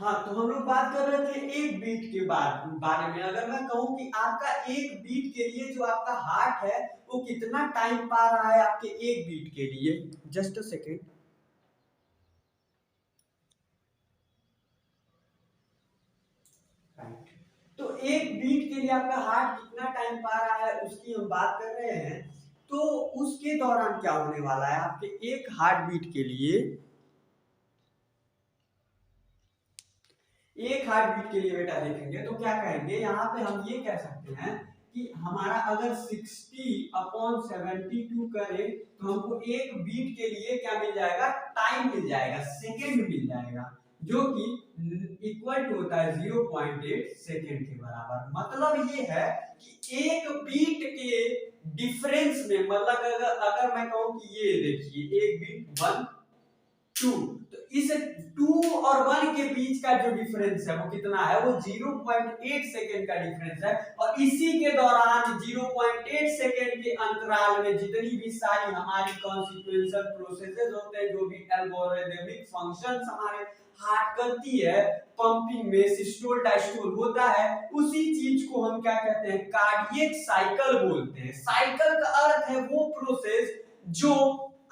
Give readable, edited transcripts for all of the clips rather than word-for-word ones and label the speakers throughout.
Speaker 1: हाँ, तो हम लोग बात कर रहे थे एक बीट के बारे में। अगर मैं कहूँ कि आपका एक बीट के लिए जो आपका हार्ट है वो कितना टाइम पा रहा है आपके एक बीट के लिए, जस्ट अ सेकेंड। तो एक बीट के लिए आपका हार्ट कितना टाइम पा रहा है उसकी हम बात कर रहे हैं। तो उसके दौरान क्या होने वाला है आपके एक हार्ट बीट के लिए, एक हार्ट बीट के लिए बेटा देखेंगे तो क्या कहेंगे, यहाँ पे हम ये कह सकते हैं कि हमारा अगर 60/72 करें तो हमको एक बीट के लिए क्या मिल जाएगा, टाइम मिल जाएगा, सेकेंड मिल जाएगा, जो कि इक्वल टू होता है 0.8 सेकेंड के बराबर। मतलब ये है कि एक बीट के डिफरेंस में, मतलब अगर मैं कहूं कि ये देखिए एक बीट 1 2, तो इस 2 और 1 के बीच का जो डिफरेंस है वो कितना है, वो 0.8 सेकेंड का डिफरेंस है। और इसी के दौरान 0.8 सेकेंड के अंतराल में जितनी भी सारी हमारी कॉन्सिक्वेंशियल प्रोसेसेस होते हैं, जो भी एल्गोरिथमिक फंक्शंस हमारे हार्ट करती है, पंपिंग में सिस्टोल डायस्टोल होता है, उसी चीज को हम क्या कहते हैं, कार्डियक साइकिल बोलते हैं। साइकिल का अर्थ है वो प्रोसेस जो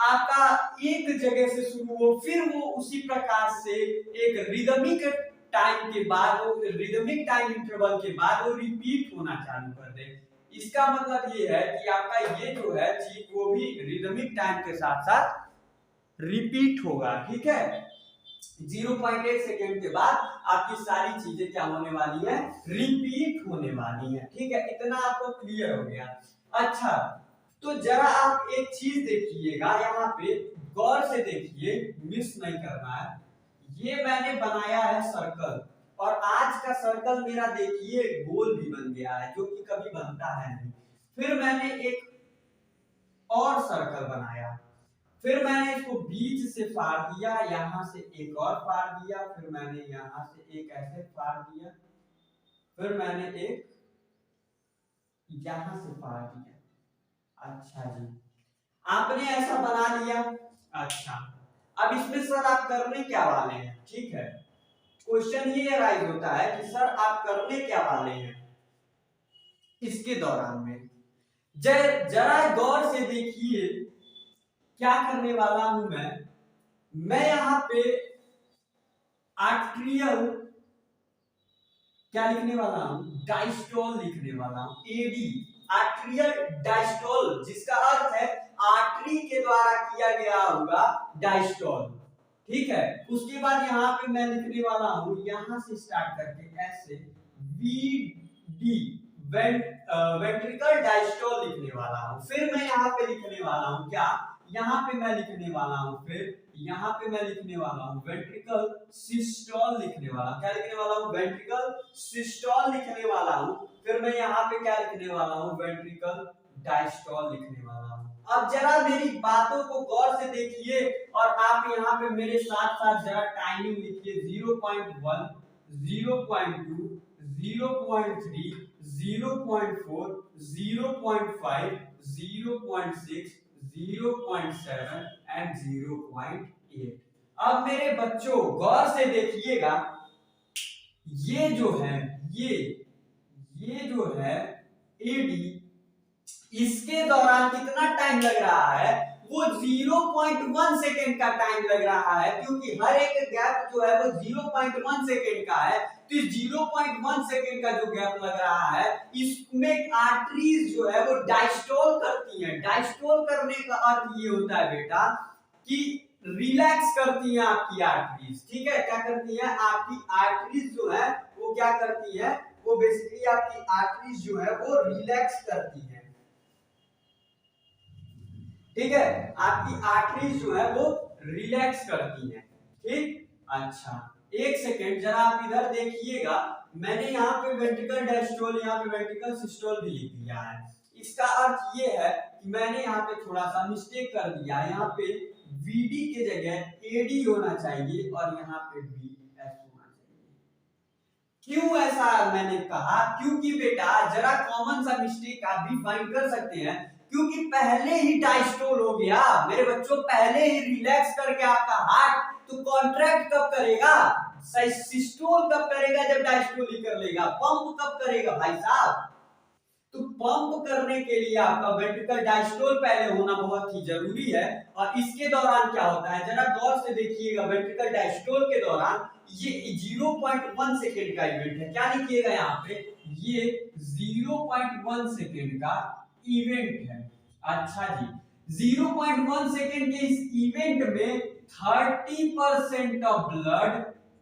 Speaker 1: आपका एक जगह से शुरू हो, फिर वो उसी प्रकार से एक रिदमिक टाइम के बाद, वो रिदमिक टाइम इंटरवल के बाद वो रिपीट होना चालू कर दे। इसका मतलब ये है कि आपका ये जो है चीज वो भी रिदमिक टाइम के साथ साथ रिपीट होगा, ठीक है। 0.8 सेकेंड के बाद आपकी सारी चीजें क्या होने वाली है, रिपीट होने वाली है, ठीक है। इतना आपको क्लियर हो गया। अच्छा, तो जरा आप एक चीज देखिएगा, यहाँ पे गौर से देखिए, मिस नहीं करना है। ये मैंने बनाया है सर्कल, और आज का सर्कल मेरा देखिए गोल भी बन गया है, जो कि कभी बनता है नहीं। फिर मैंने एक और सर्कल बनाया, फिर मैंने इसको बीच से फाड़ दिया, यहां से एक और फाड़ दिया, फिर मैंने यहां से एक ऐसे फाड़ दिया, फिर मैंने एक यहां से फाड़ दिया। अच्छा जी, आपने ऐसा बना लिया। अच्छा, अब इसमें सर आप करने क्या वाले हैं, ठीक है। क्वेश्चन ये राइज होता है कि सर आप करने क्या वाले हैं इसके दौरान में। जरा गौर से देखिए क्या करने वाला हूं मैं यहां पे आर्ट्रियल क्या लिखने वाला हूं, डायस्टोल लिखने वाला हूं, एडी, आर्ट्रियल डायस्टोल, जिसका अर्थ है आर्टरी के द्वारा किया गया होगा डायस्टोल, ठीक है। उसके बाद यहाँ पे मैं लिखने वाला हूं, यहां से स्टार्ट करके ऐसे वीडी, वेंट्रिकल डायस्टोल लिखने वाला हूं। फिर मैं यहाँ पे लिखने वाला हूं क्या, यहाँ पे मैं लिखने वाला हूं, फिर यहाँ पे मैं लिखने वाला हूं वेंट्रिकल सिस्टोल लिखने वाला, क्या लिखने वाला हूं, वेंट्रिकल सिस्टोल लिखने वाला हूं। फिर मैं यहाँ पे क्या लिखने वाला हूं, वेंट्रिकल डायस्टोल लिखने वाला हूं। अब जरा मेरी बातों को गौर से देखिए, और आप यहाँ पे मेरे साथ साथ जरा टाइमिंग लिखिए, 0.1, 0.2, 0.3, 0.4, 0.5, 0.6, 0.7 एंड 0.8। अब मेरे बच्चों गौर से देखिएगा, ये जो है ये जो है एडी, इसके दौरान कितना टाइम लग रहा है, वो 0.1 सेकेंड का टाइम लग रहा है, क्योंकि हर एक गैप जो है वो 0.1 सेकेंड का है। तो इस 0.1 सेकेंड का जो गैप लग रहा है, इसमें आर्टरीज जो है वो डायस्टोल करती हैं। डायस्टोल करने का अर्थ ये होता है बेटा कि रिलैक्स करती हैं आपकी आर्टरीज, ठीक है। क्या करती हैं आपकी आर्टरीज जो है वो क्या करती है, वो बेसिकली आपकी आर्टरीज जो है वो रिलैक्स करती है, ठीक है। आपकी आर्टरीज जो है वो रिलैक्स करती है, ठीक। अच्छा, एक सेकेंड जरा आप इधर देखिएगा, मैंने यहाँ पे वेंट्रिकल डायस्टोल, यहाँ पे वेंट्रिकल सिस्टोल भी लिख दिया है। इसका अर्थ ये है कि मैंने यहाँ पे थोड़ा सा मिस्टेक कर दिया है, यहाँ पे वीडी के जगह एडी होना चाहिए और यहाँ पे बीएस होना चाहिए। क्यों ऐसा मैंने कहा, क्योंकि बेटा जरा कॉमन सा मिस्टेक आप भी फाइंड कर सकते हैं, क्योंकि पहले ही डायस्टोल हो गया मेरे बच्चों, पहले ही रिलैक्स करके आपका हार्ट तो कॉन्ट्रैक्ट कब करेगा, सिस्टोल कब करेगा? जब डायस्टोल ही कर लेगा। पंप कब करेगा भाई साहब? तो पंप करने के लिए आपका वेंट्रिकल डायस्टोल पहले होना बहुत ही जरूरी है। और इसके दौरान क्या होता है, जरा गौर से देखिएगा। वेंट्रिकल डायस्टोल के दौरान ये 0.1 सेकेंड का इवेंट है। क्या लिखिएगा यहाँ पे? ये 0.1 सेकेंड का इवेंट है। अच्छा जी, 0.1 सेकेंड के इस इवेंट में 30% ऑफ ब्लड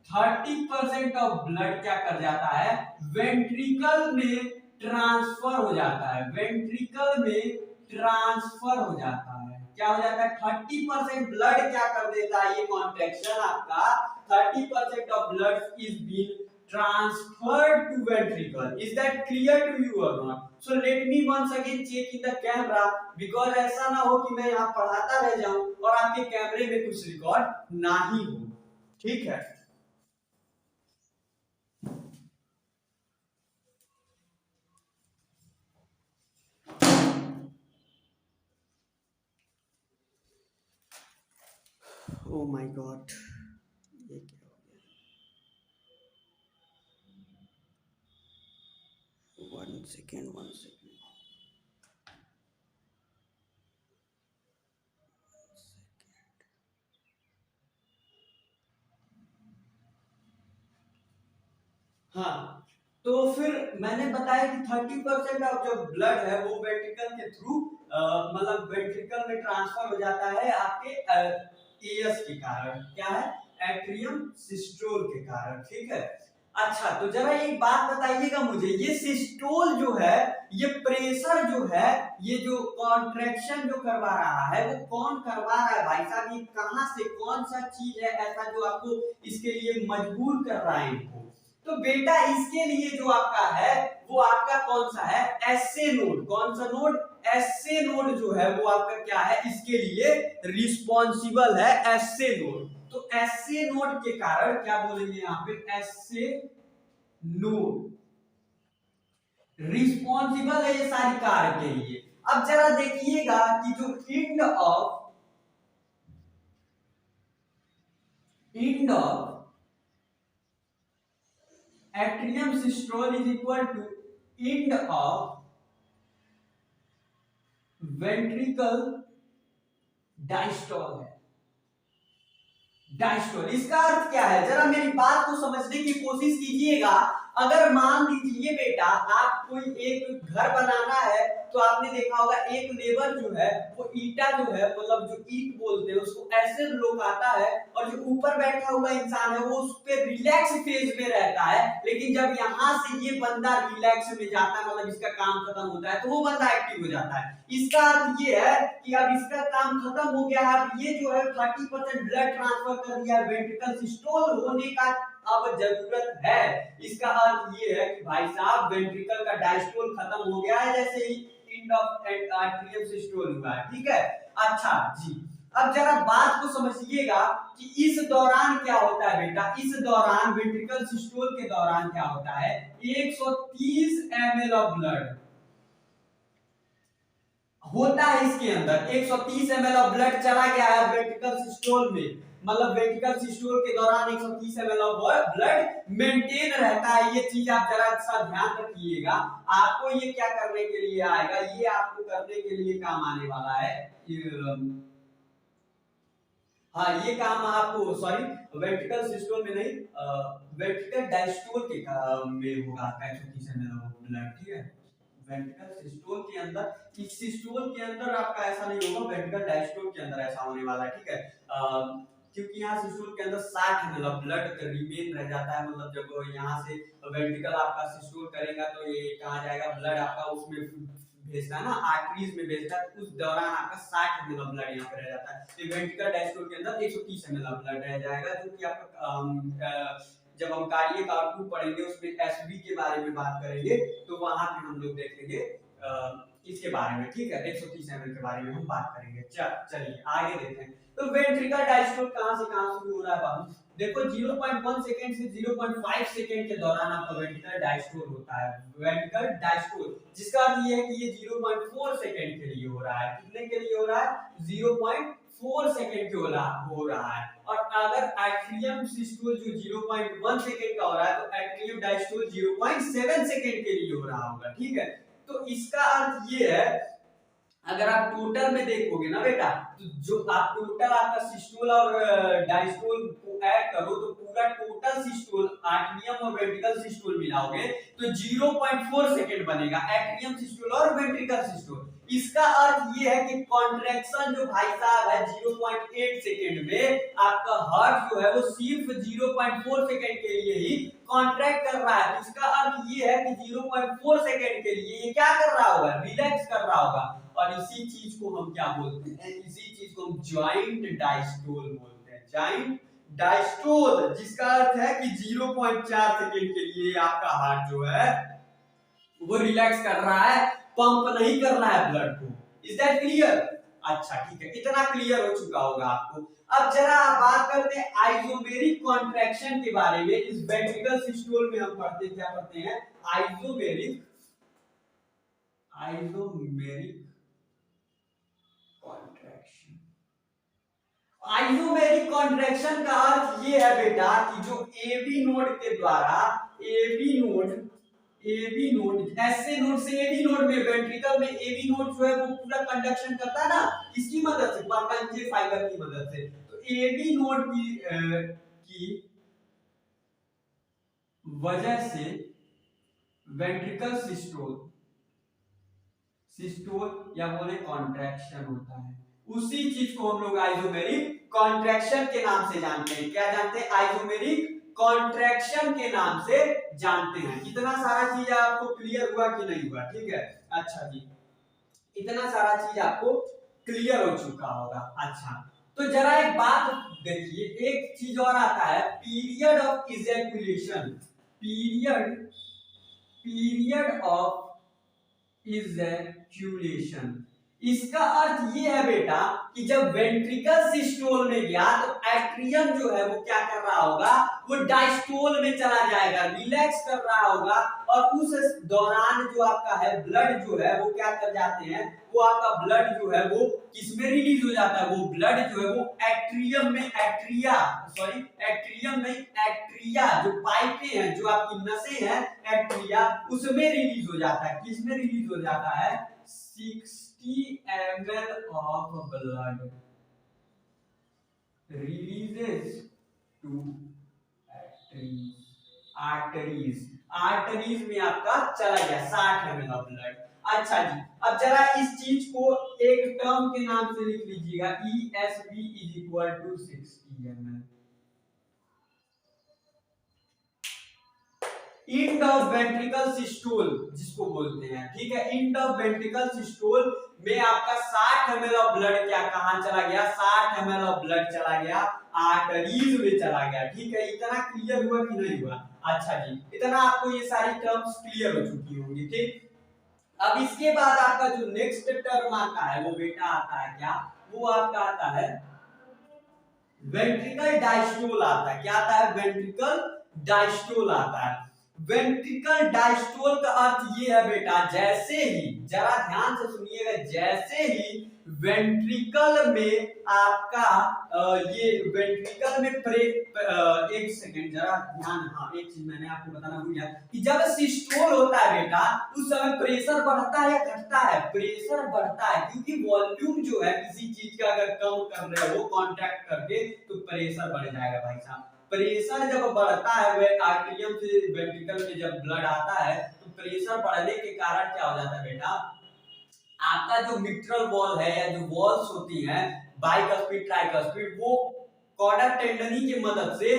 Speaker 1: 30% ऑफ ब्लड क्या कर जाता है? वेंट्रिकल में ट्रांसफर हो जाता है। वेंट्रिकल में ट्रांसफर हो जाता है। क्या हो जाता है? 30% ब्लड क्या कर देता है? ये कॉन्ट्रैक्शन आपका 30% of blood is being transferred to ventricle. Is that clear to you or not? So let me once again check in the camera, because ऐसा ना हो कि मैं यहाँ पढ़ाता रह जाऊं और आपके कैमरे में कुछ रिकॉर्ड ना ही हो। ठीक है, ओ माय गॉड, ये क्या हो गया? 1 सेकेंड 1 सेकेंड। हाँ, तो फिर मैंने बताया कि 30% ऑफ जो ब्लड है वो वेंट्रिकल के थ्रू मतलब वेंट्रिकल में ट्रांसफर हो जाता है आपके एएस के कारण। क्या है? एट्रियम सिस्टोल के कारण। ठीक है, अच्छा तो जरा एक बात बताइएगा मुझे, ये सिस्टोल जो है, ये प्रेशर जो है, ये जो कॉन्ट्रैक्शन जो करवा रहा है वो कौन करवा रहा है भाई साहब? ये कहां से, कौन सा चीज है ऐसा जो आपको इसके लिए मजबूर कर रहा है इनको? तो बेटा इसके लिए जो आपका है वो आपका कौन सा है? SA node. कौन सा नोड? एसए नोड जो है वो आपका क्या है? इसके लिए रिस्पॉन्सिबल है एसए नोड। तो एसए नोड के कारण क्या बोलेंगे यहाँ पे? एसए नोड रिस्पॉन्सिबल है ये सारी कार्य के लिए। अब जरा देखिएगा कि जो end of atrium systole is equal to end of ventricle diastole है। डायस्टोल, इसका अर्थ क्या है? जरा मेरी बात को समझने की कोशिश कीजिएगा। अगर मान लीजिए बेटा आप कोई एक घर बनाना है, तो आपने देखा होगा एक लेबर जो है वो ईटा जो है, मतलब जो ईट बोलते हैं उसको ऐसे लोकाता है, और जो ऊपर बैठा हुआ इंसान है वो उस पे रिलैक्स फेज में रहता है। लेकिन जब यहाँ से ये बंदा रिलैक्स में जाता है, मतलब इसका काम खत्म होता है, तो वो बंदा एक्टिव हो जाता है। इसका अर्थ ये है कि अब इसका काम खत्म हो गया है। अब ये जो है 30% ब्लड ट्रांसफर कर दिया, वेंट्रिकल सिस्टोल होने का अब जरूरत है। इसका अर्थ ये है कि भाई साहब वेंट्रिकल का डायस्टोल खत्म हो गया है, जैसे ही एंड ऑफ आर्टेरियल सिस्टोल हुआ है। ठीक है, अच्छा जी, अब जरा बात को समझिएगा कि इस दौरान क्या होता है बेटा? इस दौरान वेंट्रिकल सिस्टोल के दौरान क्या होता है? 130 ml ऑफ ब्लड होता है इसके अंदर। 130 ml ऑफ ब्लड चला गया है वेंट्रिकल सिस्टोल में, मतलब वेंट्रिकल सिस्टोल के दौरान 130 ml ऑफ ब्लड मेंटेन रहता है। ये चीज आप जरा सा ध्यान रखिएगा। आपको ये क्या करने के लिए आएगा? ये आपको करने के लिए काम आने वाला है। हाँ, ये काम आपको, सॉरी वेंट्रिकल सिस्टोल में नहीं, वेंट्रिकल डायस्टोल के में होगा 130 ml ऑफ ब्लड। ठीक है, वेंट्रिकल सिस्टोल के अंदर, इस सिस्टोल के अंदर आपका ऐसा नहीं होगा, वेंट्रिकल डायस्टोल के अंदर ऐसा होने वाला है। ठीक है, क्योंकि यहाँ सिस्टोल के अंदर 60 ml ब्लड रिमेन रह जाता है। मतलब जब यहाँ से वेंट्रिकल आपका सिस्टोल करेगा तो ये कहाँ जाएगा? ब्लड आपका उसमें भेजता है ना, आर्टरीज में भेजता है, उस दौरान आपका 60 ml ब्लड यहाँ पे रह जाता है। तो वेंट्रिकल डायस्टोल के अंदर 130 ml ब्लड रह जाएगा, जो कि आपका जब हम कार्डियक आउटपुट पढ़ेंगे उसमें एसबी के बारे में बात करेंगे, तो वहां पे हम लोग देखेंगे इसके बारे में। ठीक है, 130 ml के बारे में हम बात करेंगे। चलिए आगे देखते हैं। तो वेंट्रिकल डायस्टोल कहां से कहां शुरू हो रहा है बाबू? देखो 0.1 सेकंड से 0.5 सेकंड के दौरान आपका वेंट्रिकल डायस्टोल होता है। वेंट्रिकल डायस्टोल, जिसका अर्थ ये है कि ये 0.4 सेकंड के लिए हो रहा है। कितने के लिए हो रहा है? 0.4 सेकंड के हो रहा है, और अगर एट्रियम सिस्टोल जो 0.1 सेकंड का हो रहा है तो एट्रियम डायस्टोल 0.7 सेकंड के लिए हो रहा होगा। ठीक है, तो इसका अर्थ ये है, अगर आप टोटल में देखोगे ना बेटा, तो जो आप टोटल आपका सिस्टोल और डायस्टोल को ऐड करो तो पूरा टोटल सिस्टोल एट्रियम और वेंट्रिकल सिस्टोल मिलाओगे तो 0.4 सेकंड बनेगा, एट्रियम सिस्टोल और वेंट्रिकल सिस्टोल। इसका अर्थ ये है कि कॉन्ट्रैक्शन जो भाई साहब है 0.8 सेकंड में, आपका हार्ट जो है वो सिर्फ 0.4 सेकंड के लिए ही कॉन्ट्रैक्ट कर रहा है। तो इसका अर्थ ये है कि 0.4 सेकंड के लिए ये क्या कर रहा होगा, रिलैक्स कर रहा होगा, और इसी चीज को हम क्या बोलते हैं, इसी चीज को हम जॉइंट डायस्टोल बोलते हैं, जॉइंट डायस्टोल, जिसका अर्थ है कि 0.4 सेकंड के लिए आपका हार्ट जो है वो रिलैक्स कर रहा है, पंप नहीं कर रहा है ब्लड को। Is that clear? अच्छा ठीक है, इतना क्लियर हो चुका होगा आपको। अब जरा आप बात करते हैं आइसोमेरिक कॉन्ट्रैक्शन के बारे में। इस वेंट्रिकल सिस्टोल में हम पढ़ते क्या पढ़ते हैं, आइसोमेरिक कॉन्ट्रैक्शन। आइसोमेरिक कॉन्ट्रैक्शन का अर्थ ये है बेटा कि जो एबी नोड के द्वारा एबी नोड ऐसे नोड से एबी नोड में, वेंट्रिकल में एबी नोड जो है वो पूरा कंडक्शन करता है ना, किसकी मदद से, परपेंडिकुलर फाइबर की मदद से। तो एबी नोड की वजह से वेंट्रिकल सिस्टोल या बोले कॉन्ट्रैक्शन होता है। उसी चीज को हम लोग आइसोमेरिक कॉन्ट्रैक्शन के नाम से जानते हैं। क्या जानते हैं? आइसोमेरिक कॉन्ट्रैक्शन के नाम से जानते हैं। इतना सारा चीज आपको क्लियर हुआ कि नहीं हुआ? ठीक है, अच्छा जी, इतना सारा चीज आपको क्लियर हो चुका होगा। अच्छा, तो जरा एक बात देखिए, एक चीज और आता है, period of ejaculation. Period of ejaculation, इसका अर्थ ये है बेटा कि जब वेंट्रिकल सिस्टोल में गया तो एट्रियम जो है वो क्या कर रहा होगा, वो डायस्टोल में चला जाएगा, रिलैक्स कर रहा होगा, और उस दौरान जो आपका है ब्लड जो है वो क्या कर जाते हैं, वो आपका ब्लड जो है वो किसमें रिलीज हो जाता है, वो ब्लड जो है वो एट्रियम में, एट्रियम नहीं, एट्रिया जो पाइपें हैं, जो आपकी नसें हैं एट्रिया, उसमें रिलीज हो जाता है। किसमें रिलीज हो जाता है? 60 ml of blood releases to arteries में आपका चला गया 60 ml of blood। अच्छा जी, अब जरा इस चीज को एक टर्म के नाम से लिख लीजिएगा, ESB is equal to 60 ml। End of ventricle systole जिसको बोलते हैं, ठीक है, इंड ऑफ वेंट्रिकल सिस्टोल में आपका 60 ml ऑफ ब्लड क्या कहां चला गया, 60 ml ऑफ ब्लड चला गया आर्टरीज में चला गया। ठीक है, इतना क्लियर हुआ कि नहीं हुआ? अच्छा जी, इतना आपको ये सारी टर्म्स क्लियर हो चुकी होंगी। ठीक, अब इसके बाद आपका जो नेक्स्ट टर्म आता है वो बेटा आता है क्या, वो आपका आता है वेंट्रिकल डायस्टोल आता है। क्या आता है? वेंट्रिकल डायस्टोल आता है। वेंट्रिकल डायस्टोल का अर्थ ये है बेटा, जैसे ही, जरा ध्यान से सुनिएगा, जैसे ही वेंट्रिकल में आपका ये वेंट्रिकल में एक सेकंड जरा ध्यान, हाँ एक चीज मैंने आपको बताना भूल गया कि जब सिस्टोल होता है बेटा उस समय प्रेशर बढ़ता है या घटता है? प्रेशर बढ़ता है, क्योंकि वॉल्यूम जो है किसी चीज का अगर कम कर रहे हो कॉन्ट्रैक्ट करके तो प्रेशर बढ़ जाएगा भाई साहब। प्रेशर जब बढ़ता है वे आर्टेरियम से वेंट्रिकल में जब ब्लड आता है तो प्रेशर बढ़ने के कारण क्या हो जाता है बेटा, आपका जो मिट्रल वॉल है या जो वॉल्स होती हैं बाइकस्पिड ट्राइकस्पिड, वो कॉर्डा टेंडनी की मदद से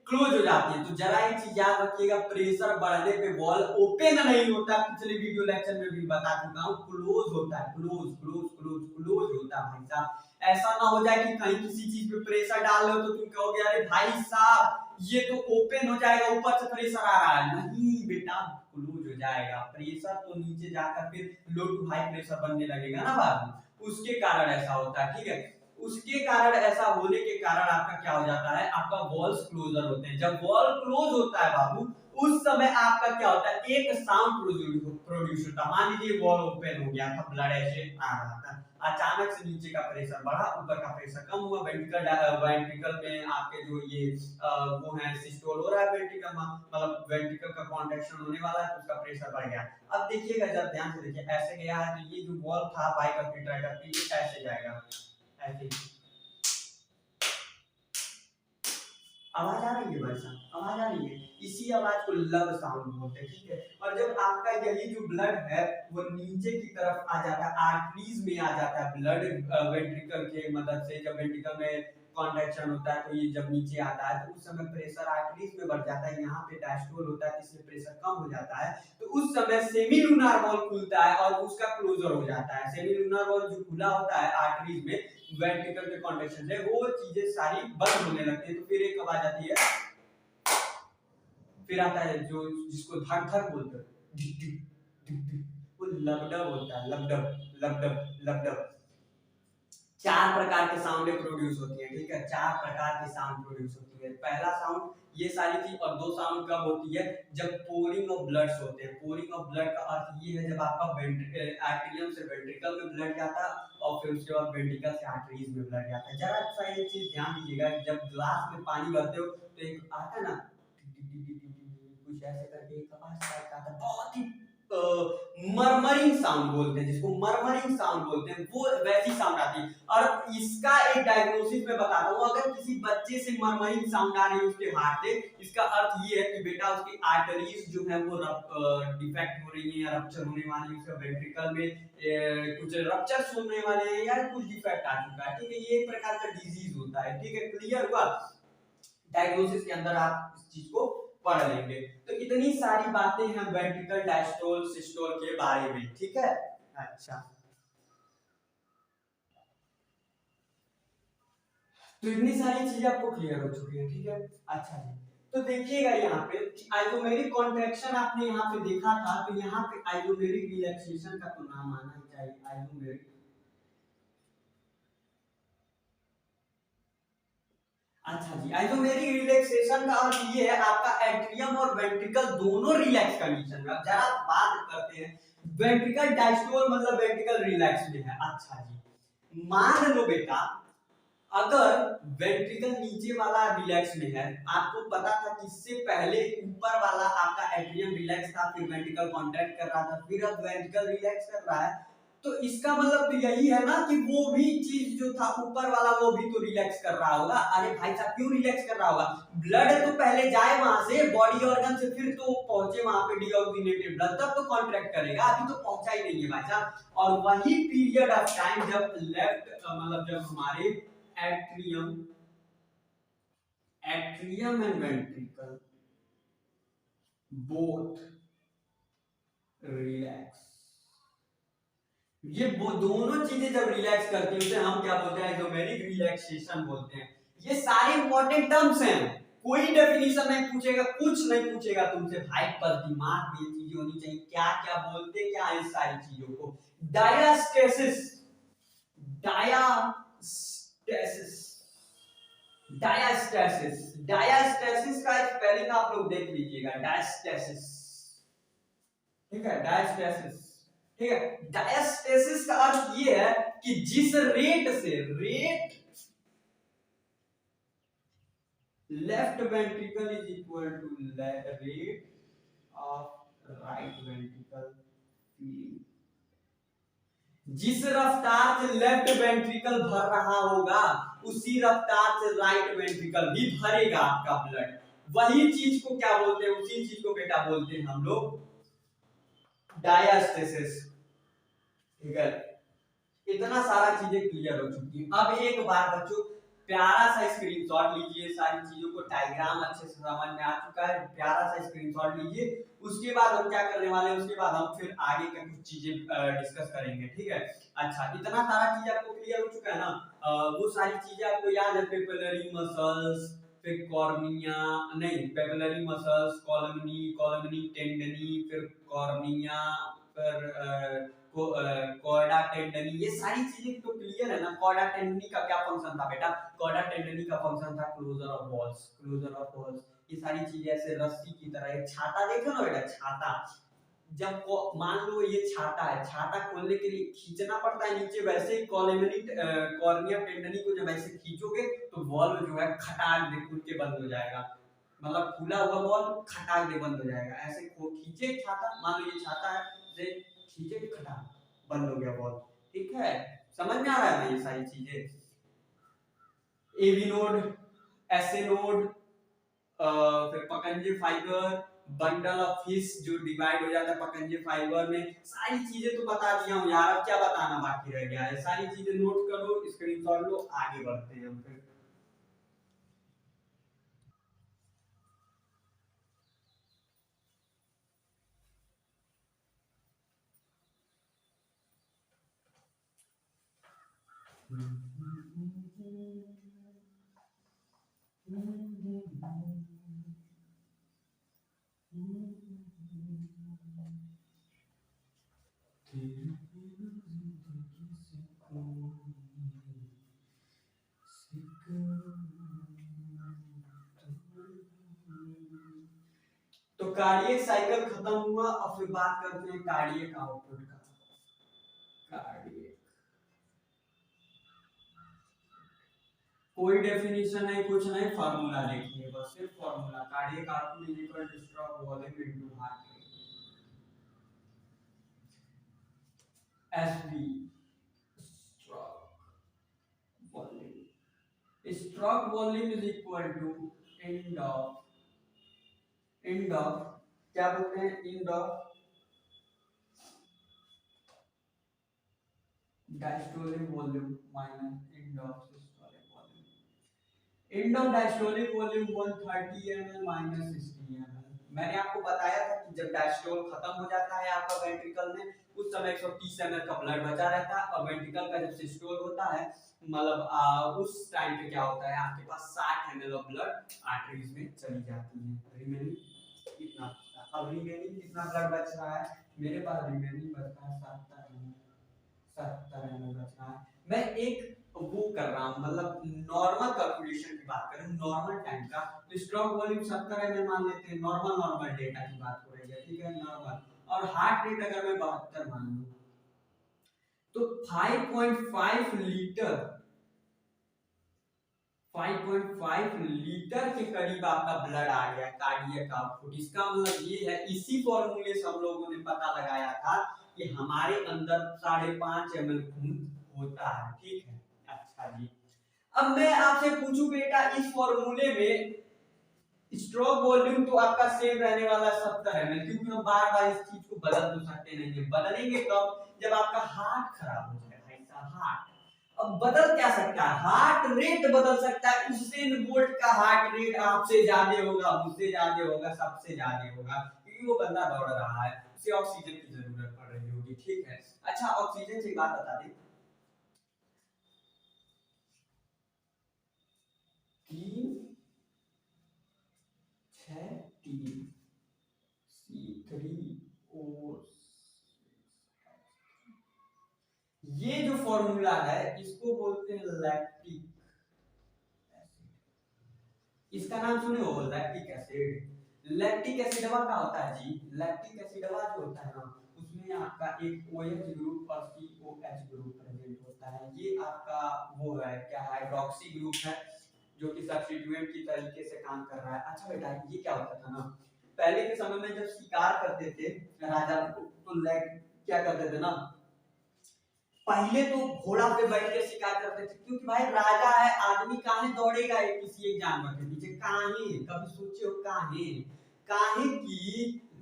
Speaker 1: क्लोज हो जाती है। तो जरा एक चीज याद रखिएगा, प्रेशर बढ़ने पे वॉल ओपन नहीं होता, पिछले वीडियो लेक्चर में भी बता चुका हूं, क्लोज होता है, क्लोज होता है भाई साहब। ऐसा ना हो जाए कि कहीं किसी चीज पे प्रेशर डाल लो तो तुम कहोगे अरे भाई साहब ये तो ओपन हो जाएगा, ऊपर से प्रेशर आ रहा है। नहीं बेटा, क्लोज हो जाएगा, प्रेशर तो नीचे जाकर फिर लो टू हाई प्रेशर बनने लगेगा ना बाद में, उसके कारण ऐसा होता है। ठीक है, उसके कारण ऐसा होने के कारण आपका क्या हो जाता है, आपका वॉल्स क्लोजर होते हैं। जब वॉल क्लोज होता है बाबू उस समय आपका क्या होता है, एक साउंड प्रोड्यूस होता है। मान लीजिए वॉल ओपन हो गया था, ब्लड ऐसे आ रहा था, अचानक से नीचे का प्रेशर बढ़ा, ऊपर का प्रेशर कम हुआ, वेंट्रिकल में आपके जो ये वो है सिस्टोल हो रहा है वेंट्रिकल में, मतलब वेंट्रिकल का कॉन्ट्रैक्शन होने वाला है तो उसका प्रेशर बढ़ गया। अब देखिएगा जब ध्यान से देखिए, ऐसे गया है तो ये जो वॉल्व था बाइकर्पी ट्राइकर्पी ये ऐसे जाएगा, ऐसे। आवाज आ रही है भाई साहब, आवाज आ रही है, इसी आवाज को लब साउंड बोलते हैं, ठीक है। और जब आपका यही जो ब्लड है वो नीचे की तरफ आ जाता है, आर्टरीज में आ जाता है ब्लड वेंट्रिकल के मदद से, जब वेंट्रिकल में कॉन्ट्रैक्शन होता है तो ये जब नीचे आता है तो उस समय प्रेशर आर्टरीज में बढ़ जाता है, यहाँ पे डायस्टोल होता है इसलिए प्रेशर कम हो जाता है, तो उस समय सेमीलुनार वॉल्व खुलता है और उसका क्लोजर हो जाता है। सेमीलुनार वॉल्व जो खुला होता है आर्टरीज में वेंट्रिकल के कॉन्ट्रैक्शन से, वो चीजें सारी बंद होने लगती है, तो फिर एक आवाज आती है, फिर आता है जो जिसको धक धक बोलते हैं, वो लबडब होता है, लबडब लबडब लबडब। चार प्रकार के साउंड प्रोड्यूस होती है, ठीक है, चार प्रकार की साउंड प्रोड्यूस होती है। पहला साउंड ये सारी चीज, और दो साउंड कब होती है, जब पोरिंग ऑफ ब्लड्स होते हैं। पोरिंग ऑफ ब्लड का अर्थ ये है जब आपका आर्टरियम से वेंट्रिकल में ब्लड जाता है और फिर उसके बाद वेंट्रिकल से आर्टरीज में ब्लड जाता है। जरा सा एक चीज ध्यान दीजिएगा, जब ग्लास में पानी भरते हो तो एक आता है ना कुछ ऐसे करके एक आवाज आता है, बहुत ही मरमरिंग साउंड बोलते हैं, जिसको मरमरिंग साउंड बोलते हैं, वो वैसी साउंड आती है। और इसका एक डायग्नोसिस मैं बताता हूँ, अगर किसी बच्चे से मरमरिंग साउंड आ रही है उसके हार्ट से, इसका अर्थ ये है कि बेटा उसकी आर्टरीज जो है वो डिफेक्ट हो रही है या रप्चर होने वाली है, उसका वेंट्रिकल में कुछ रप्चर होने वाले हैं या कुछ डिफेक्ट आ चुका है, ठीक है, ये एक प्रकार का डिजीज होता है, ठीक है, क्लियर हुआ। डायग्नोसिस के अंदर आप इस चीज को पढ़ लेंगे। तो इतनी सारी बातें हैं वेंट्रिकल डायस्टोल सिस्टोल के बारे में, ठीक है। अच्छा, तो इतनी सारी चीजें आपको क्लियर हो चुकी है, ठीक है। अच्छा जी, तो देखिएगा यहाँ पे आइसोमेरिक कॉन्ट्रैक्शन आपने यहाँ पे देखा था, तो यहाँ पे आइसोमेरिक रिलैक्सेशन का तो नाम आना ही चाहिए, आइसोमेरिक। अच्छा जी, आइसोमेरिक रिलैक्सेशन का अर्थ ये है आपका एट्रियम और वेंट्रिकल दोनों रिलैक्स कंडीशन में। अब जरा बात करते हैं वेंट्रिकल डायस्टोल मतलब वेंट्रिकल रिलैक्स में है। अच्छा जी, मान लो बेटा अगर वेंट्रिकल नीचे वाला रिलैक्स में है, आपको पता था कि इससे पहले ऊपर वाला आपका एट्रियम रिलैक्स था, फिर वेंट्रिकल कॉन्ट्रैक्ट कर रहा था, फिर अब वेंट्रिकल रिलैक्स कर रहा है, तो इसका मतलब तो यही है ना कि वो भी चीज जो था ऊपर वाला वो भी तो रिलैक्स कर रहा होगा। अरे भाई साहब क्यों रिलैक्स कर रहा होगा, ब्लड तो पहले जाए वहां से बॉडी ऑर्गन से, फिर तो पहुंचे वहां पे डीऑक्सीनेटेड ब्लड, तब तो कॉन्ट्रैक्ट करेगा, अभी तो पहुंचा ही नहीं है भाई साहब। और वही पीरियड ऑफ टाइम जब लेफ्ट मतलब जब हमारे atrium atrium and ventricle both relax, ये वो दोनों चीजें जब रिलैक्स करती हैं उसे हम क्या बोलते हैं, आइसोमेरिक रिलैक्सेशन बोलते हैं। ये सारे इंपॉर्टेंट टर्म्स हैं, कोई डेफिनेशन नहीं पूछेगा, कुछ नहीं पूछेगा तुमसे भाई, पर दिमाग में ये चीजें होनी चाहिए क्या क्या बोलते क्या है इस सारी चीजों को। डायास्टेसिस, डायास्टेसिस, डायास्टेसिस, डायास्टेसिस का स्पेलिंग आप लोग देख लीजिएगा, डायास्टेसिस, ठीक है, डायास्टेसिस, ठीक है। डायास्टेसिस का अर्थ ये है कि जिस रेट से rate left ventricle is equal to rate of right ventricle filling, जिस रफ्तार से लेफ्ट वेंट्रिकल भर रहा होगा उसी रफ्तार से राइट वेंट्रिकल भी भरेगा आपका ब्लड, वही चीज को क्या बोलते हैं, उसी चीज को बेटा बोलते हैं हम लोग डायास्टेसिस, ठीक है। इतना सारा चीजें क्लियर हो चुकी है। अब एक बार बच्चों प्यारा सा स्क्रीनशॉट लीजिए, सारी चीजों को डायग्राम अच्छे से समझ में आ चुका है, प्यारा सा स्क्रीनशॉट लीजिए। उसके बाद हम क्या करने वाले हैं, उसके बाद हम फिर आगे के कुछ चीजें डिस्कस करेंगे, ठीक है। अच्छा, इतना सारा चीज आपको क्लियर हो चुका है ना, वो सारी चीजें आपको याद है, पेपिलरी मसल्स, फिर कॉर्निया, नहीं पेपिलरी मसल्स, कॉलमनी, कॉलमनी टेंडनी, फिर कॉर्निया, फिर कॉर्डा टेंडनी, ये सारी चीजें तो क्लियर है ना। कॉर्डा टेंडनी का क्या फंक्शन था बेटा, कॉर्डा टेंडनी का फंक्शन था closure of valves, closure of valves. ये सारी चीजें ऐसे रस्सी की तरह, एक छाता देखो ना बेटा, छाता जब मान लो ये छाता है, छाता खोलने के लिए खींचना पड़ता है नीचे, वैसे ही कॉर्निया टेंडनी को जब ऐसे खींचोगे तो बॉल जो है खटाक दे खुल के बंद हो जाएगा, मतलब खुला हुआ बॉल खटाक दे बंद हो जाएगा। ऐसे खींचे छाता, मान लो ये छाता है, से खींचे खटाक बंद हो गया बॉल। ठीक है, समझ में आ रहा है ना ये सारी चीजें। एवी नोड, एसए नोड, फिर पकंजे फाइबर, बंडल ऑफ फिश जो डिवाइड हो जाता है पकंजे फाइबर में, सारी चीजें तो बता दिया हूँ यार, अब क्या बताना बाकी रह गया है। सारी चीजें नोट करो, स्क्रीनशॉट लो, आगे बढ़ते हैं हम फिर। तो कार्डियक साइकिल खत्म हुआ, और फिर बात करते हैं कार्डियक आउटपुट का। कार्डियक कोई डेफिनेशन नहीं, कुछ नहीं, फार्मूला लिखिए बस, सिर्फ formula. Cardiac output is equal to stroke volume into heart rate, SV stroke volume. Stroke volume is equal to end of क्या बोलते हैं, end of diastolic volume minus end of systolic volume. End of diastolic volume 130 ml minus 60 ml। मैंने आपको बताया था कि जब diastole खत्म हो जाता है आपका वेंट्रिकल में, उस समय 130 ml का ब्लड बचा रहता है, और वेंट्रिकल का जब सिस्टोल होता है, मतलब उस टाइम पे क्या होता है, आपके पास 60 ml ऑफ ब्लड आर्टरीज में चली जाती है। रिमेनिंग कितना, अब रिमेनिंग कितना ब्लड बच रहा है, मेरे पास रिमेनिंग बचता है 70 ml बच रहा है। मैं एक वो कर रहा हूँ, मतलब नॉर्मल कैलकुलेशन की बात करें, नॉर्मल टाइम का, तो स्ट्रोक वॉल्यूम 70 ml मान लेते हैं, नॉर्मल डेटा की बात हो रही है, ठीक है, नॉर्मल। और हार्ट रेट अगर मैं 72 मान लूं, तो 5.5 लीटर 5.5 लीटर के करीब आपका ब्लड आ गया कार्डियक आउटपुट। इसका मतलब ये है, इसी फॉर्मूले से हम लोगों ने पता लगाया था कि हमारे अंदर 5.5 ml खून होता है, ठीक है। अच्छा जी, अब मैं आपसे पूछूं बेटा, इस फॉर्मूले में स्ट्रोक वॉल्यूम तो आपका सेम रहने वाला 70 ml, क्योंकि हम बार बार इस चीज को बदल तो सकते नहीं है। बदलेंगे कब, जब आपका हार्ट खराब हो जाए भाई साहब, हार्ट। अब बदल क्या सकता है, हार्ट रेट बदल सकता है। उसेन बोल्ट का हार्ट रेट आपसे ज्यादा होगा, मुझसे ज्यादा होगा, सबसे ज्यादा होगा, क्योंकि वो बंदा दौड़ रहा है, उसे ऑक्सीजन की जरूरत पड़ रही होगी, ठीक है। अच्छा, ऑक्सीजन से बात बता दें, 3 6 3 C3O, ये जो फॉर्मूला है इसको बोलते हैं लैक्टिक एसिड। इसका नाम सुने हो, लैक्टिक एसिड। लैक्टिक एसिड दवा का होता है जी, लैक्टिक एसिड दवा जो होता है ना, उसमें आपका एक OH ग्रुप और COH ग्रुप प्रेजेंट होता है। ये आपका वो है क्या, हाइड्रोक्सी ग्रुप है, जो कि सब्स्टिट्यूएंट की तरीके से काम कर रहा है। अच्छा बेटा, ये क्या होता था ना, पहले के समय में जब शिकार करते थे राजा, तो क्या करते थे ना, पहले तो घोड़ा पे बैठ के शिकार करते थे, क्योंकि भाई राजा है, आदमी काहे दौड़ेगा किसी एक जानवर के पीछे, काहे, कभी सोचे हो काहे, काहे की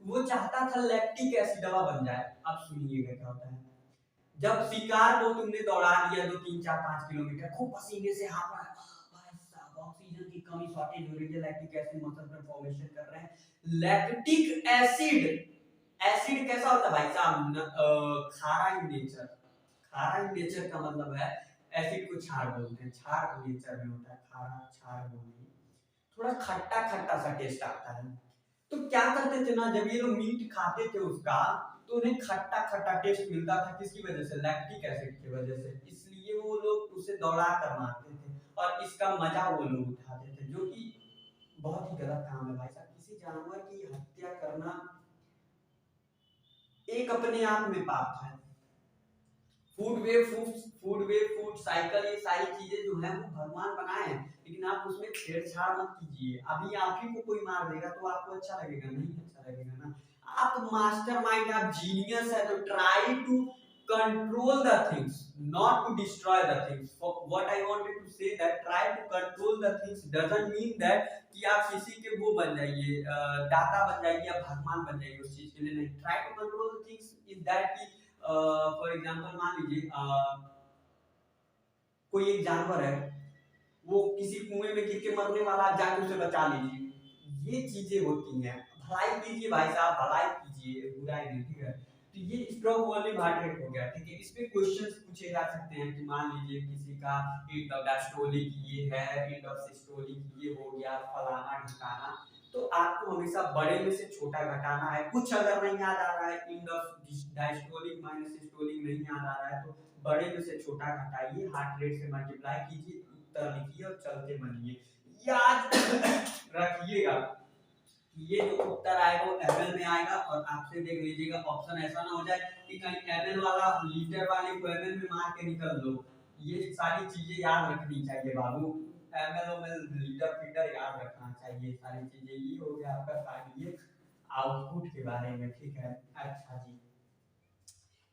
Speaker 1: वो चाहता था लैक्टिक एसिड दवा बन जाए। अब सुनिएगा क्या होता है, जब शिकार को तुमने दौड़ा दिया 2 3 4 5 किलोमीटर, खूब पसीने से हाथ में, भाई साहब ऑक्सीजन की कमी, शॉर्टेज हो रही है, लैक्टिक एसिड मसल पर फॉर्मेशन कर रहे हैं। लैक्टिक एसिड, एसिड कैसा होता है भाई साहब, खारा इन नेचर। खारा इन नेचर का मतलब है, एसिड को क्षार बोलते हैं, क्षार नेचर में होता है, खारा क्षार बोलते हैं, थोड़ा खट्टा खट्टा सा टेस्ट आता है। तो क्या करते थे ना, जब ये लोग मीट खाते थे उसका, तो उन्हें खट्टा खट्टा टेस्ट मिलता था, किसकी वजह से, लैक्टिक एसिड की वजह से। इसलिए वो लोग उसे दौड़ा कर मारते थे, और इसका मजा वो लोग उठाते थे, जो कि बहुत ही गलत काम है भाई साहब। किसी जानवर की हत्या करना एक अपने आप में पाप है। फूड साइकिल, ये सारी चीजें जो है वो भगवान बनाए हैं, लेकिन आप उसमें छेड़छाड़ मत कीजिए। अभी आप ही को कोई मार देगा तो आपको अच्छा लगेगा? नहीं अच्छा लगेगा ना। आप मास्टरमाइंड, आप जीनियस है, तो try to control the things, not to destroy the things. For what I wanted to say that try to control the things doesn't mean that कि आप किसी के वो बन जाइए, दाता बन जाइए या भगवान बन जाइए उस चीज के लिए। नहीं, try to control the things is that कि फॉर एग्जांपल मान लीजिए कोई एक जानवर है, वो किसी कुएं में गिर के मरने वाला, आप जाके उसे बचा लीजिए। ये चीजें होती हैं। भलाई कीजिए भाई साहब, भलाई कीजिए, बुराई नहीं, ठीक है। तो ये स्टॉक वाली हार्ट हो गया, ठीक है। इस पे क्वेश्चंस पूछे जा सकते हैं कि मान लीजिए किसी का एंड ऑफ द स्टोरी की ये है, एंड ऑफ द स्टोरी की ये हो गया, फलाना ढिकाना। तो आपको हमेशा बड़े में से छोटा घटाना है। कुछ अगर नहीं याद आ रहा है, end of the story minus story नहीं याद आ रहा है, तो बड़े में से छोटा घटाइए, हार्ट रेट से मल्टीप्लाई कीजिए, उत्तर लिखिए और चलते बनिए। याद रखिएगा ये जो उत्तर आएगा वो एमएल में आएगा, और आपसे देख लीजिएगा ऑप्शन ऐसा ना हो जाए कि कहीं एमएल वाला लीटर वाले को एमएल में मार के निकल दो। ये सारी चीजें याद रखनी चाहिए बाबू, एमएल ओमएल लीटर फीटर याद रखना चाहिए सारी चीजें। ये हो गया आपका कार्डियक आउटपुट के बारे में, ठीक है। अच्छा जी,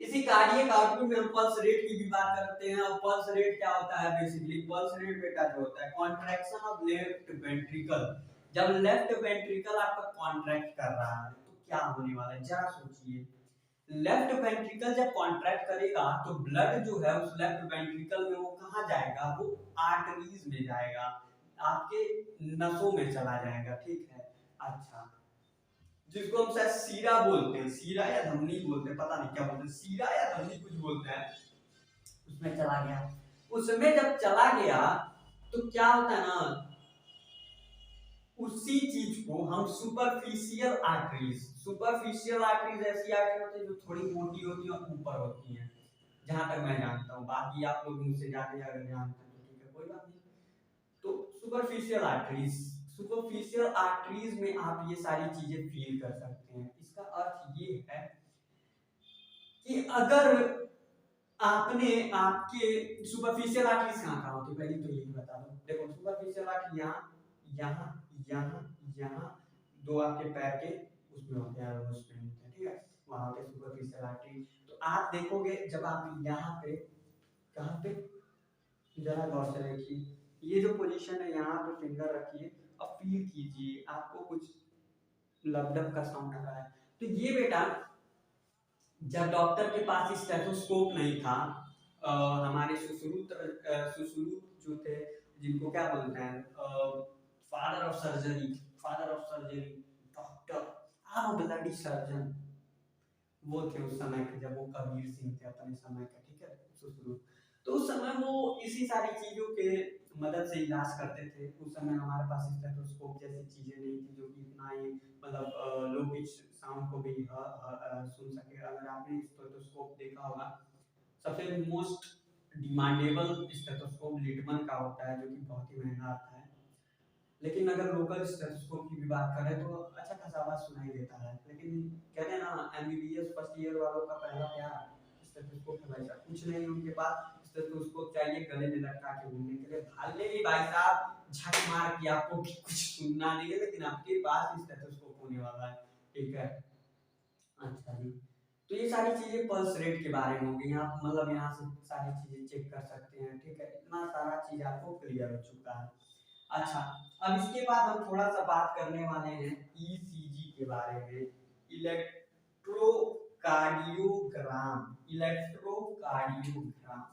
Speaker 1: इसी कार्डियक आउटपुट में हम पल्स रेट की भी बात करते हैं। और पल्स रेट क्या होता है? बेसिकली पल्स रेट बेटा जो होता है कॉन्ट्रैक्शन ऑफ लेफ्ट वेंट्रिकल। जब लेफ्ट वेंट्रिकल आपका कॉन्ट्रैक्ट कर रहा है तो क्या होने वाला है, जरा सोचिए। लेफ्ट वेंट्रिकल जब कॉन्ट्रैक्ट करेगा तो ब्लड जो है उस लेफ्ट वेंट्रिकल में वो कहां जाएगा? वो आर्टरीज में जाएगा, आपके नसों में चला जाएगा, ठीक है। अच्छा, जिसको हम शायद सीरा बोलते हैं, सीरा या धमनी बोलते हैं, पता नहीं क्या बोलते हैं, सीरा या धमनी कुछ बोलते हैं, उसमें चला गया। उसमें जब चला गया तो क्या होता है ना, उसी चीज को हम सुपरफिशियल आर्टरीज, सुपरफिशियल आर्टरीज ऐसी आर्टरी होती है जो थोड़ी मोटी होती है और ऊपर होती है, जहां तक मैं जानता हूँ। बाकी आप लोग मुझसे जाके अगर जानते हैं तो ठीक है, कोई बात नहीं। तो सुपरफिशियल आर्टरीज, सुपरफिशियल आर्टरीज में आप ये सारी चीजें फील कर सकते हैं। इसका अर्थ ये है कि अगर आपने आपके सुपरफिशियल आर्टरीज कहाँ होती है, पहले तो यही बता दो। देखो सुपरफिशियल आर्टरी यहाँ, यहाँ, यहाँ, यहाँ, दो आपके पैर के उसमें होते हैं, उसमें होते हैं, ठीक है, वहां होते हैं सुपरफिशियल आर्टरी। तो आप देखोगे जब आप यहाँ पे, कहाँ पे, जरा गौर से देखिए, ये जो पोजीशन है यहाँ पे फिंगर रखिए और फील कीजिए, आपको कुछ लबडब का साउंड आ रहा है। तो ये बेटा जब डॉक्टर के पास स्टेथोस्कोप नहीं था, हमारे सुश्रुत जो थे, जिनको क्या बोलते हैं, father of surgery, father of surgery, doctor, आम ब्लडी सर्जन, वो थे उस समय के, जब वो कबीर सिंह थे अपने समय का, ठीक है, सुश्रुत। तो उस समय वो इसी सारी चीजों के मदद से इलाज करते थे। उस समय हमारे पास स्टेथोस्कोप जैसी चीजें नहीं थी जो कि इतना ही मतलब लो पिच साउंड को भी सुन सके। अगर आपने स्टेथोस्कोप देखा होगा, सबसे मोस्ट डिमांडेबल स्टेथोस्कोप लिटमन का होता है, जो कि बहुत ही महंगा आता है। लेकिन अगर लोकल स्टेथोस्कोप की भी बात करें तो अच्छा खासा आवाज सुनाई देता है। लेकिन कहते हैं ना एमबीबीएस फर्स्ट ईयर वालों का पहला प्यार स्टेथोस्कोप है भाई साहब, कुछ नहीं उनके पास स्टेथोस्कोप चाहिए गले में लटका के घूमने के लिए, भाले ही भाई साहब झक मार के आपको कुछ सुनना नहीं है, लेकिन आपके पास स्टेथोस्कोप होने वाला है, ठीक है। अच्छा जी, तो ये सारी चीजें पल्स रेट के बारे में हो गई। आप मतलब यहाँ से सारी चीजें चेक कर सकते हैं, ठीक है। इतना सारा चीज आपको क्लियर हो चुका है। अच्छा, अब इसके बाद हम थोड़ा सा बात करने वाले हैं ईसीजी के बारे में, इलेक्ट्रोकार्डियोग्राम, इलेक्ट्रोकार्डियोग्राम,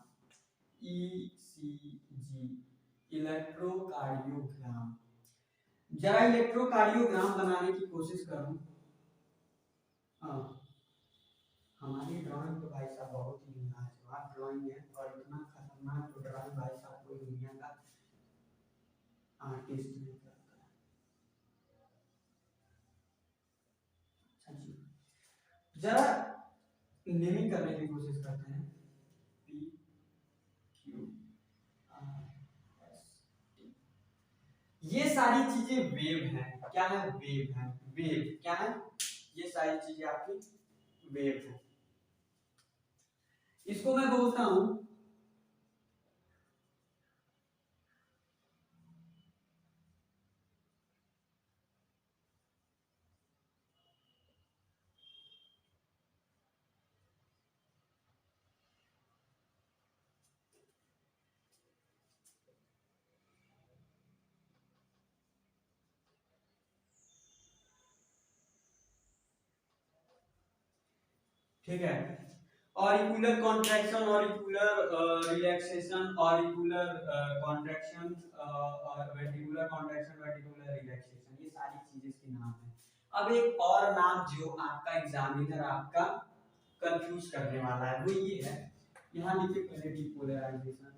Speaker 1: ईसीजी, इलेक्ट्रोकार्डियोग्राम। जरा इलेक्ट्रोकार्डियोग्राम बनाने की कोशिश करूं। हाँ, हमारी ड्राइंग तो भाई साहब बहुत ही लाजवाब ड्राइंग है, और इतना खतरनाक तो ड्राइंग भाई साहब कोई दुनिया का आर्टिस्ट नहीं करता है। अच्छा जी, जरा नेमिंग करने की कोशिश करते हैं। P Q R S T, ये सारी चीजें वेव हैं। क्या है? वेव है। वेव क्या है? ये सारी चीजें आपकी वेव है। इसको मैं बोलता हूं ठीक है, auricular contraction, auricular relaxation, auricular contraction और वेंट्रिकुलर कॉन्ट्रैक्शन, वेंट्रिकुलर रिलैक्सेशन, ये सारी चीजें इसके नाम है। अब एक और नाम जो आपका एग्जामिनर आपका कंफ्यूज करने वाला है वो ये है, यहाँ लिखिए पहले डिपोलराइजेशन।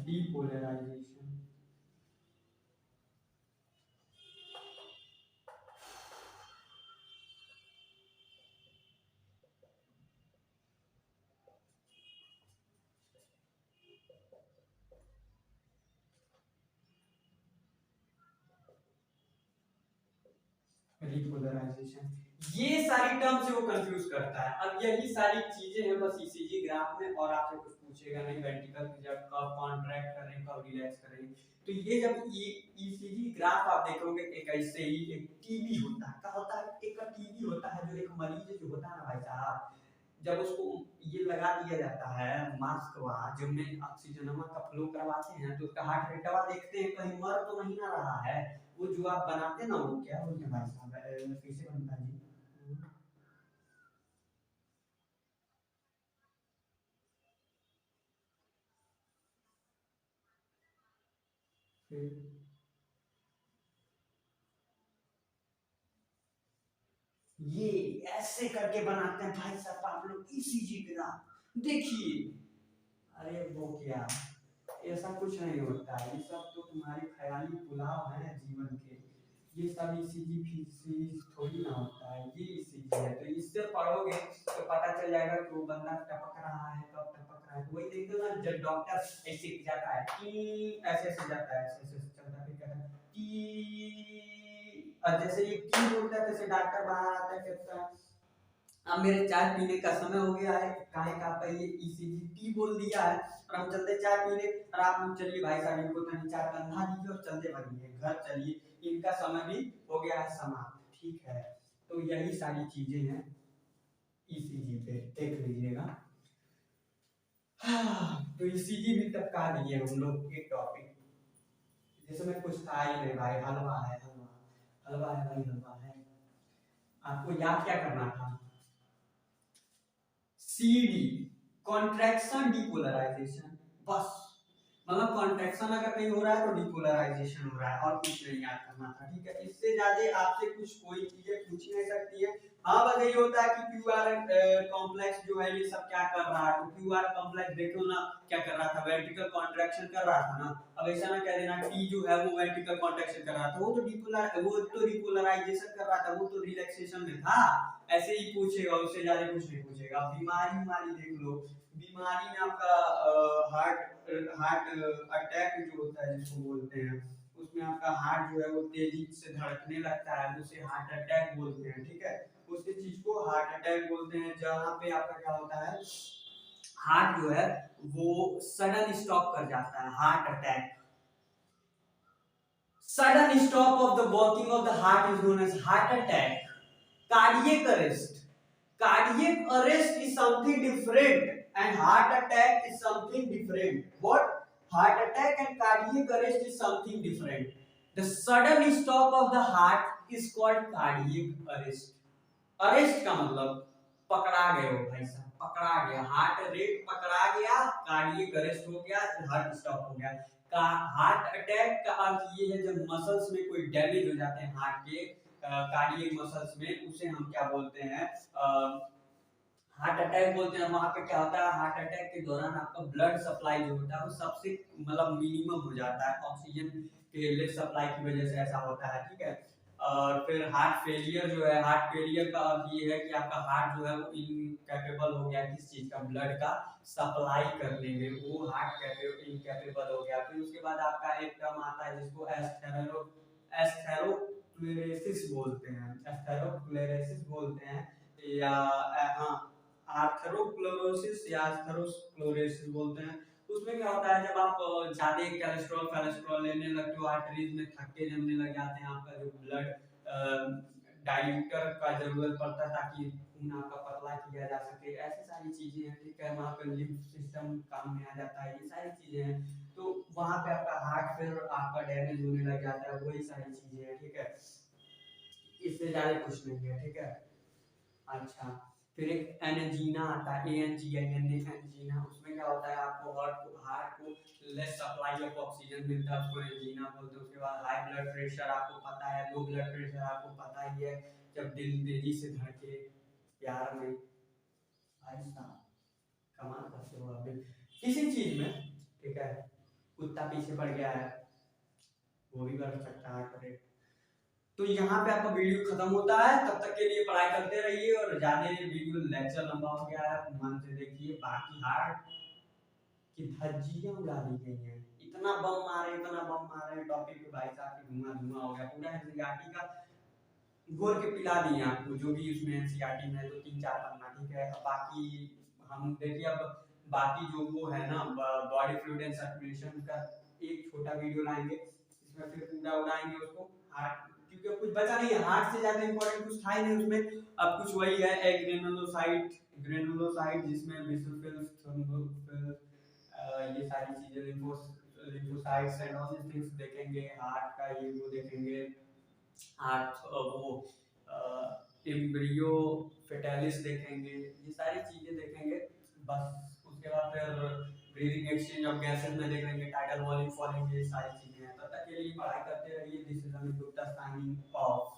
Speaker 1: डिपोलराइजेशन रिपोलराइजेशन, ये सारी टर्म से वो कंफ्यूज करता है। अब यही सारी चीजें हैं बस ईसीजी ग्राफ में, और आपसे कुछ पूछेगा नहीं, वेंट्रिकल जब कब कॉन्ट्रैक्ट करें कब रिलैक्स करें। तो ये जब ईसीजी ग्राफ आप देखोगे एक ऐसे ही एक टीबी होता है, क्या होता है, एक टीबी होता है, जो एक मरीज जो होता है ना भाई साहब, जब उसको ये लगा दिया जाता है मास्क वहाँ, जब में ऑक्सीजन का फ्लो करवाते हैं तो उसका हार्ट रेट दवा देखते हैं कहीं मर तो नहीं ना रहा है। वो जो आप बनाते ना, वो क्या बोलते हैं भाई साहब, कैसे बनता है जी? फिर ये ऐसे करके बनाते हैं भाई साहब आप लोग ईसीजी ग्राफ देखिए। अरे वो क्या, ऐसा कुछ नहीं होता है, ये सब तो तुम्हारे ख्याली पुलाव है जीवन के। ये सब ईसीजी फीसीजी थोड़ी ना होता है, ये ईसीजी है। तो इससे पढ़ोगे तो पता चल जाएगा कि वो बंदा टपक रहा है कब टपक रहा है। तो वही देखते हो ना, जब डॉक्टर ऐसे जाता है कि ऐसे ऐसे जाता है, ऐसे ऐसे चलता है, फिर कहता है कि, और जैसे ये की बोलता है तैसे डॉक्टर बाहर आता है, कहता है अब मेरे चाय पीने का समय हो गया है, काहे का आपका ये ईसीजी टी बोल दिया है, और हम चलते चाय पीने, और आप लोग चलिए भाई साहब इनको तनी चाय कंधा दीजिए और चलते बनिए घर चलिए, इनका समय भी हो गया है समाप्त। ठीक है, तो यही सारी चीजें हैं ईसीजी पे, देख लीजिएगा। हाँ, तो ईसीजी भी टपका दिए हम लोग के टॉपिक, जिसमें कुछ था ही नहीं भाई, हलवा है हलवा, हलवा है भाई हलवा है। आपको याद क्या करना था, सीडी, कॉन्ट्रैक्शन डिपोलराइजेशन, बस। मतलब कॉन्ट्रैक्शन अगर कहीं हो रहा है तो डिपोलराइजेशन हो रहा है, और कुछ नहीं याद करना था। ठीक है, इससे ज्यादा आपसे कुछ कोई चीजें पूछ नहीं सकती है। हाँ बस यही होता है कि क्यूआर कॉम्प्लेक्स जो है ये सब क्या कर रहा है, तो क्यूआर कॉम्प्लेक्स देखो ना क्या कर रहा था, वेंट्रिकल कॉन्ट्रैक्शन कर रहा था ना। अब ऐसा ना कह देना टी जो है वो वेंट्रिकल कॉन्ट्रैक्शन कर रहा था, वो तो डिपोलराइजेशन कर रहा था, वो तो रिलैक्सेशन में था। ऐसे ही पूछेगा, उससे ज्यादा कुछ नहीं पूछेगा। बीमारी बीमारी देख लो, बीमारी में आपका हार्ट हार्ट अटैक जो होता है जिसको बोलते हैं, उसमें आपका हार्ट जो है वो तेजी से धड़कने लगता है, उसे हार्ट अटैक बोलते हैं। ठीक है, उसी चीज को हार्ट अटैक बोलते हैं, जहाँ पे आपका क्या होता है, हार्ट जो है वो सडन स्टॉप कर जाता है, heart attack. Sudden stop of the working of the heart is known as heart attack. Cardiac arrest, cardiac arrest is something different and heart attack is something different. What? Heart attack and cardiac arrest is something different. The sudden stop of the heart is called cardiac arrest. Arrest का मतलब पकड़ा गए हो भाई साहब, पकड़ा गया, heart rate पकड़ा गया, कार्डियक अरेस्ट हो गया, हार्ट स्टॉप हो गया। का हार्ट अटैक का अर्थ ये है जब मसल्स में कोई डैमेज हो जाते हैं हार्ट के, कार्डियक मसल्स में, उसे हम क्या बोलते हैं, हार्ट अटैक बोलते हैं। वहां पे क्या होता है, हार्ट अटैक के दौरान आपका ब्लड सप्लाई जो होता है वो सबसे मतलब मिनिमम हो जाता है, ऑक्सीजन के लेस सप्लाई की वजह से ऐसा होता है। ठीक है, और फिर हार्ट फेलियर जो है, हार्ट फेलियर का अर्थ ये है कि आपका हार्ट जो है वो इनकैपेबल हो गया किस चीज का, ब्लड का सप्लाई करने में, वो हार्ट इनकैपेबल हो गया। फिर उसके बाद आपका एक टर्म आता है जिसको एस्थेरो एथेरोस्क्लेरोसिस बोलते हैं, एथेरोस्क्लेरोसिस बोलते हैं, या हाँ आर्थरोक्लोरोसिस या एथेरोस्क्लेरोसिस बोलते हैं। उसमें क्या होता है, जब आप ज्यादा कोलेस्ट्रॉल लेने लगते हो, आर्टरीज में थक्के जमने लग जाते हैं, आपका जो ब्लड डाइल्यूटर का जरूरत पड़ता है ताकि खून आपका पतला किया जा सके, ऐसी सारी चीजें हैं, ठीक है। वहाँ पे लिम्फ सिस्टम काम में आ जाता है, ये सारी चीजें हैं। तो वहाँ पे आपका हार्ट फिर आपका डैमेज होने लग जाता है, वही सारी चीजें हैं, ठीक है। इससे ज्यादा कुछ नहीं है, ठीक है। अच्छा, फिर एक एनजीना आता है, एनजीना। उसमें क्या होता है, आपको हार्ट को लेस सप्लाई ऑफ ऑक्सीजन मिलता है, उसको एनजीना बोलते हैं। उसके बाद हाई ब्लड प्रेशर आपको पता है, लो ब्लड प्रेशर आपको पता ही है, जब दिल तेजी से धड़के प्यार में। भाई साहब कमाल करते हो आप भी किसी चीज में, ठीक है। कुत्ता पीछे पड़ गया है, वो भी कर सकता है, करे। तो यहाँ पे आपका वीडियो खत्म होता है, तब तक के लिए पढ़ाई करते रहिए, और ज्यादा वीडियो लेक्चर लंबा हो गया है, मन से देखिए। बाकी हार्ट की धज्जियां उड़ा दी गई हैं, इतना बम मारे टॉपिक पे, भाई साहब की धुआं धुआं हो गया पूरा। एनसीईआरटी का घोर के पिला दिए आपको, जो भी उसमें एनसीईआरटी में तो 3-4 पन्ना, ठीक है। अब बाकी हम देखिए, अब बाकी जो वो है ना बॉडी फ्लूइड एंड सर्कुलेशन का एक छोटा वीडियो लाएंगे, इसमें फिर पूरा उड़ाएंगे उसको। हार्ट, क्योंकि कुछ बचा नहीं है, हार्ट से ज्यादा इंपॉर्टेंट कुछ था ही नहीं उसमें। अब कुछ वही है, एक ग्रेनुलोसाइट जिसमें बेसिलस, थ्रोम्बोफिल्स, ये सारी चीजें, lymphocytes and all this things देखेंगे। हार्ट का ये वो देखेंगे, हार्ट वो एम्ब्रियो फेटालिस देखेंगे, ये सारी चीजें देखेंगे बस। उसके बाद फिर ब्रीदिंग एक्सचेंज ऑफ गैसेस में देखेंगे, टाइडल वॉल्यूम फॉलिंग, ये सारी चीजें हैं। तब तक के लिए पढ़ाई करते रहिए। This is Amit Gupta signing off.